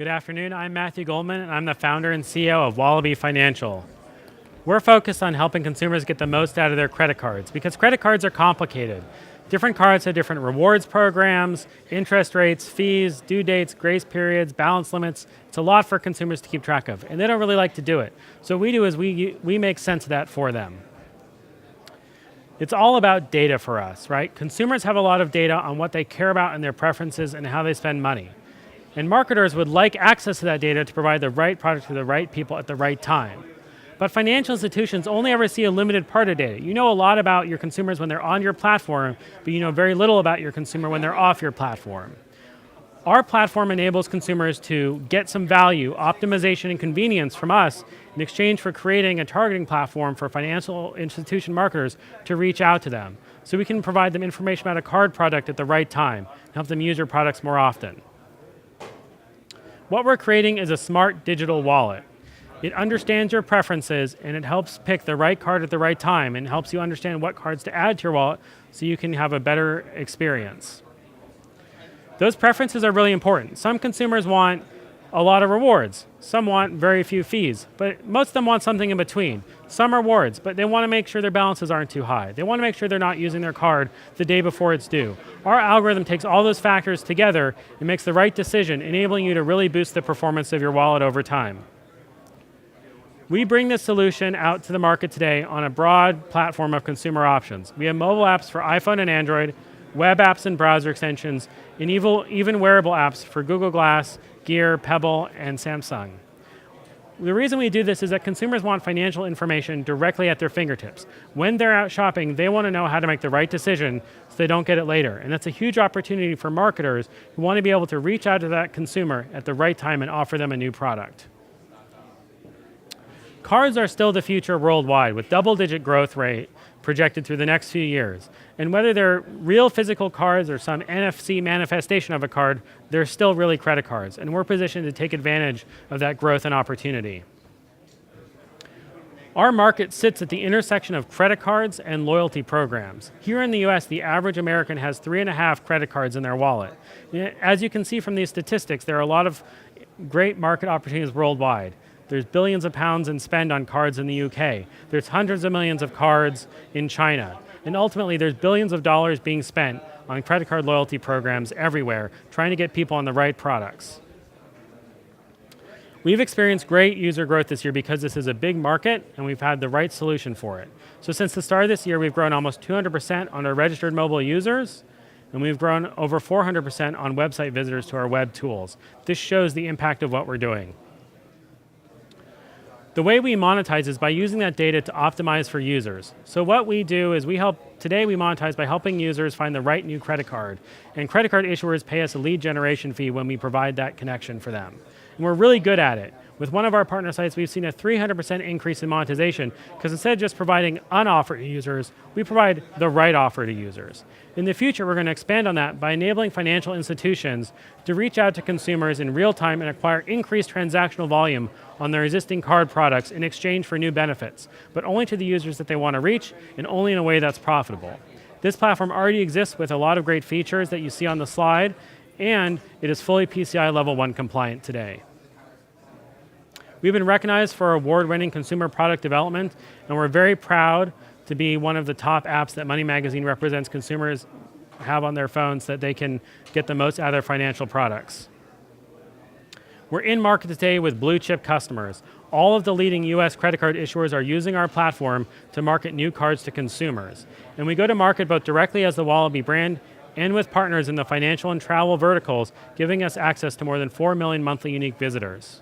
Good afternoon, I'm Matthew Goldman, and I'm the founder and CEO of Wallaby Financial. We're focused on helping consumers get the most out of their credit cards because credit cards are complicated. Different cards have different rewards programs, interest rates, fees, due dates, grace periods, balance limits. It's a lot for consumers to keep track of, and they don't really like to do it. So what we do is we make sense of that for them. It's all about data for us, right? Consumers have a lot of data on what they care about and their preferences and how they spend money. And marketers would like access to that data to provide the right product to the right people at the right time. But financial institutions only ever see a limited part of data. You know a lot about your consumers when they're on your platform, but you know very little about your consumer when they're off your platform. Our platform enables consumers to get some value, optimization, and convenience from us in exchange for creating a targeting platform for financial institution marketers to reach out to them. So we can provide them information about a card product at the right time and help them use your products more often. What we're creating is a smart digital wallet. It understands your preferences and it helps pick the right card at the right time and helps you understand what cards to add to your wallet so you can have a better experience. Those preferences are really important. Some consumers want a lot of rewards. Some want very few fees, but most of them want something in between. Some rewards, but they want to make sure their balances aren't too high. They want to make sure they're not using their card the day before it's due. Our algorithm takes all those factors together and makes the right decision, enabling you to really boost the performance of your wallet over time. We bring this solution out to the market today on a broad platform of consumer options. We have mobile apps for iPhone and Android, web apps and browser extensions, and even wearable apps for Google Glass, Gear, Pebble, and Samsung. The reason we do this is that consumers want financial information directly at their fingertips. When they're out shopping, they want to know how to make the right decision so they don't get it later. And that's a huge opportunity for marketers who want to be able to reach out to that consumer at the right time and offer them a new product. Cards are still the future worldwide with double-digit growth rate projected through the next few years. And whether they're real physical cards or some NFC manifestation of a card, they're still really credit cards. And we're positioned to take advantage of that growth and opportunity. Our market sits at the intersection of credit cards and loyalty programs. Here in the US, the average American has 3.5 credit cards in their wallet. As you can see from these statistics, there are a lot of great market opportunities worldwide. There's billions of pounds in spend on cards in the UK. There's hundreds of millions of cards in China. And ultimately, there's billions of dollars being spent on credit card loyalty programs everywhere, trying to get people on the right products. We've experienced great user growth this year because this is a big market and we've had the right solution for it. So since the start of this year, we've grown almost 200% on our registered mobile users, and we've grown over 400% on website visitors to our web tools. This shows the impact of what we're doing. The way we monetize is by using that data to optimize for users. So what we do is today we monetize by helping users find the right new credit card. And credit card issuers pay us a lead generation fee when we provide that connection for them. And we're really good at it. With one of our partner sites, we've seen a 300% increase in monetization because instead of just providing an offer to users, we provide the right offer to users. In the future, we're going to expand on that by enabling financial institutions to reach out to consumers in real time and acquire increased transactional volume on their existing card products in exchange for new benefits, but only to the users that they want to reach and only in a way that's profitable. This platform already exists with a lot of great features that you see on the slide, and it is fully PCI Level 1 compliant today. We've been recognized for award-winning consumer product development, and we're very proud to be one of the top apps that Money Magazine represents consumers have on their phones so that they can get the most out of their financial products. We're in market today with blue chip customers. All of the leading US credit card issuers are using our platform to market new cards to consumers. And we go to market both directly as the Wallaby brand and with partners in the financial and travel verticals, giving us access to more than 4 million monthly unique visitors.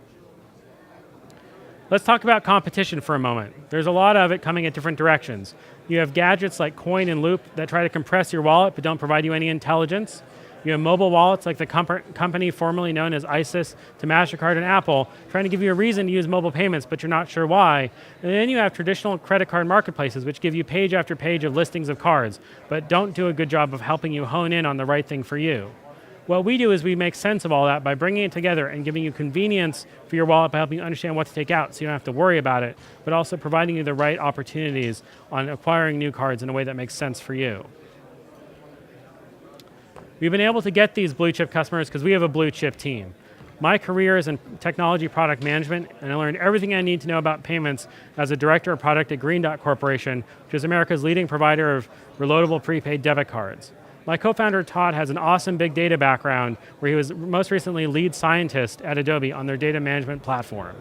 Let's talk about competition for a moment. There's a lot of it coming at different directions. You have gadgets like Coin and Loop that try to compress your wallet but don't provide you any intelligence. You have mobile wallets like the company formerly known as ISIS to MasterCard and Apple, trying to give you a reason to use mobile payments, but you're not sure why. And then you have traditional credit card marketplaces, which give you page after page of listings of cards, but don't do a good job of helping you hone in on the right thing for you. What we do is we make sense of all that by bringing it together and giving you convenience for your wallet by helping you understand what to take out so you don't have to worry about it, but also providing you the right opportunities on acquiring new cards in a way that makes sense for you. We've been able to get these blue chip customers because we have a blue chip team. My career is in technology product management, and I learned everything I need to know about payments as a director of product at Green Dot Corporation, which is America's leading provider of reloadable prepaid debit cards. My co-founder Todd has an awesome big data background where he was most recently lead scientist at Adobe on their data management platform.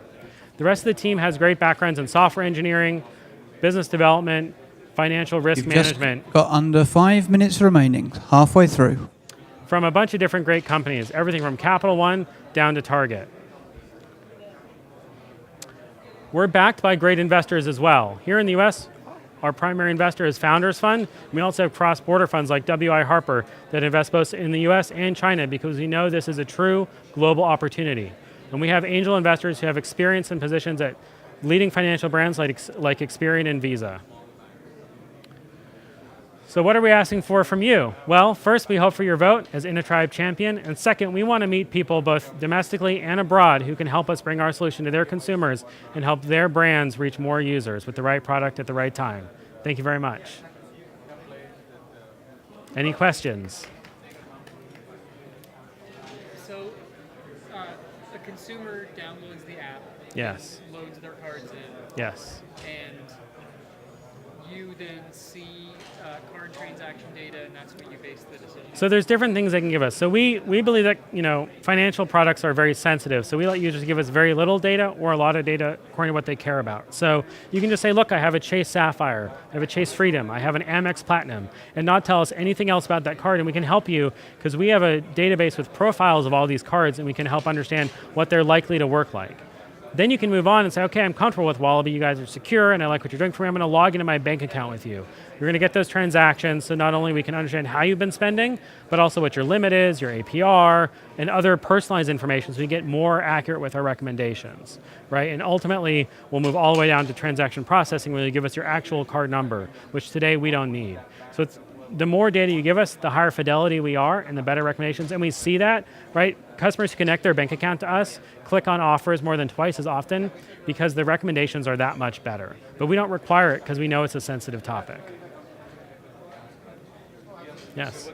The rest of the team has great backgrounds in software engineering, business development, financial risk management. You've got under 5 minutes remaining, halfway through. From a bunch of different great companies, everything from Capital One down to Target. We're backed by great investors as well. Here in the US, our primary investor is Founders Fund. We also have cross-border funds like W.I. Harper that invest both in the US and China because we know this is a true global opportunity. And we have angel investors who have experience in positions at leading financial brands like Experian and Visa. So what are we asking for from you? Well, first, we hope for your vote as Innotribe champion. And second, we want to meet people both domestically and abroad who can help us bring our solution to their consumers and help their brands reach more users with the right product at the right time. Thank you very much. Any questions? So a consumer downloads the app. Yes. Loads their cards in. Yes. And you then see card transaction data, and that's what you base the decision on. So there's different things they can give us. So we believe that financial products are very sensitive. So we let users give us very little data or a lot of data according to what they care about. So you can just say, look, I have a Chase Sapphire, I have a Chase Freedom, I have an Amex Platinum, and not tell us anything else about that card. And we can help you because we have a database with profiles of all these cards, and we can help understand what they're likely to work like. Then you can move on and say, okay, I'm comfortable with Wallaby, you guys are secure, and I like what you're doing for me. I'm going to log into my bank account with you. You're going to get those transactions, so not only we can understand how you've been spending, but also what your limit is, your APR, and other personalized information, so we get more accurate with our recommendations, right? And ultimately, we'll move all the way down to transaction processing, where you give us your actual card number, which today we don't need. So the more data you give us, the higher fidelity we are and the better recommendations. And we see that, right? Customers who connect their bank account to us click on offers more than twice as often because the recommendations are that much better. But we don't require it because we know it's a sensitive topic. Yes?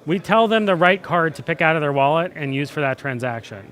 We tell them the right card to pick out of their wallet and use for that transaction.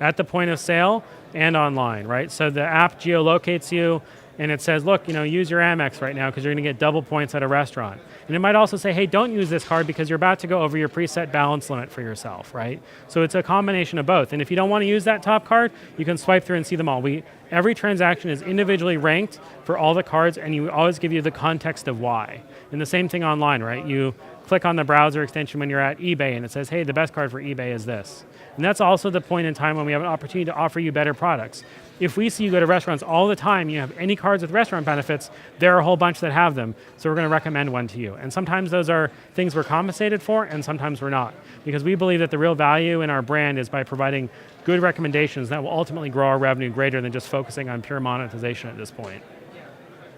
At the point of sale and online, right? So the app geolocates you, and it says, look, use your Amex right now because you're going to get double points at a restaurant. And it might also say, hey, don't use this card because you're about to go over your preset balance limit for yourself, right? So it's a combination of both. And if you don't want to use that top card, you can swipe through and see them all. Every transaction is individually ranked for all the cards, and you always give you the context of why. And the same thing online, right? You click on the browser extension when you're at eBay, and it says, hey, the best card for eBay is this. And that's also the point in time when we have an opportunity to offer you better products. If we see you go to restaurants all the time, you have any cards with restaurant benefits, there are a whole bunch that have them, so we're going to recommend one to you. And sometimes those are things we're compensated for, and sometimes we're not. Because we believe that the real value in our brand is by providing good recommendations that will ultimately grow our revenue greater than just focusing on pure monetization at this point. Yeah.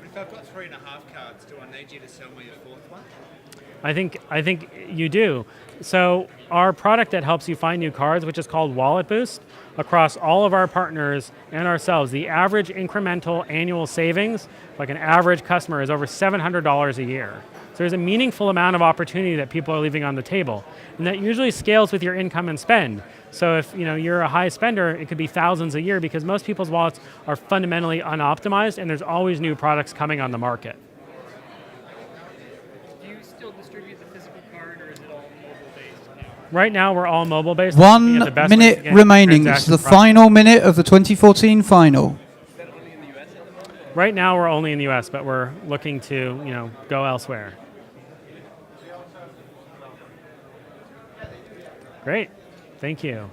If I've got 3.5 cards, do I need you to sell me a fourth one? I think you do. So our product that helps you find new cards, which is called Wallet Boost, across all of our partners and ourselves, the average incremental annual savings, like an average customer, is over $700 a year. So there's a meaningful amount of opportunity that people are leaving on the table. And that usually scales with your income and spend. So if you're a high spender, it could be thousands a year because most people's wallets are fundamentally unoptimized and there's always new products coming on the market. Right now, we're all mobile-based. 1 minute remaining. It's the final minute of the 2014 final. Right now, we're only in the US, but we're looking to, go elsewhere. Great. Thank you.